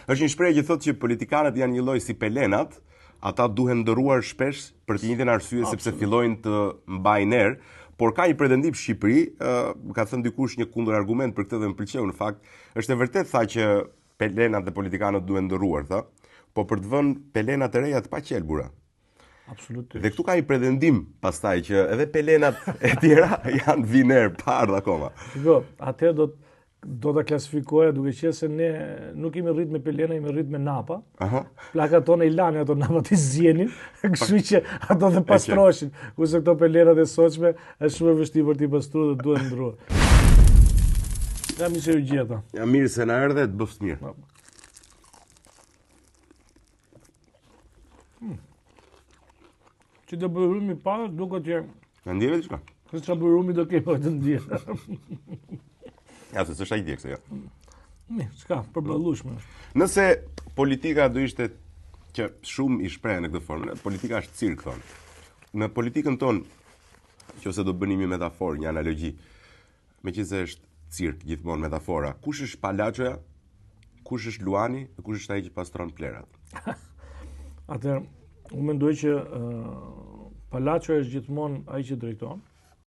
Është një shprehje që thotë që politikanët janë një lloj si pelenat, ata duhen ndëruar shpesh për të njëjtën arsye sepse fillojnë të mbajnë erë, por ka një pretendim Shqipëri, ka thënë dikush një kundër argument për këtë dhe më pëlqeu në fakt, është e vërtet tha që pelenat dhe politikanët duhen ndëruar, tha, po për të vënë pelenat e reja të paqelbura. Absolutisht. Dhe këtu ka një pretendim pastaj që edhe pelenat e tjera janë viner pa ardhur akoma. Shiko, atëherë do ta klasifikoja duke qenë se ne nuk kemi rrit me pelena, kemi rrit me napa. Plakat tona i lanë ato napat i zjenin, kështu që ato dhe pastroshin. Kurse këto pelenat e sotshme është shumë e vështirë për t'i pastruar dhe duhen ndruar. Ja mi se u gjeta. Ja mirë se na erdhe të bëft mirë. Që të bërrumi parë, duket që... Në ndjeve diçka? Kësë që bërrumi do kemi të ndjeve. Ja, se s'është ai djekse, jo. S'ka, përballueshme. Nëse politika do ishte që shumë i shpreh në këtë formë, politika është cirk, thonë. Në politikën tonë, nëse do bënim një metaforë, një analogji, meqense është cirk gjithmonë metafora, kush është Palaçoja, kush është Luani, dhe kush është ai që pastron plerat? Atëherë, unë mendoj që Palaçoja është gjithmonë ai që drejton,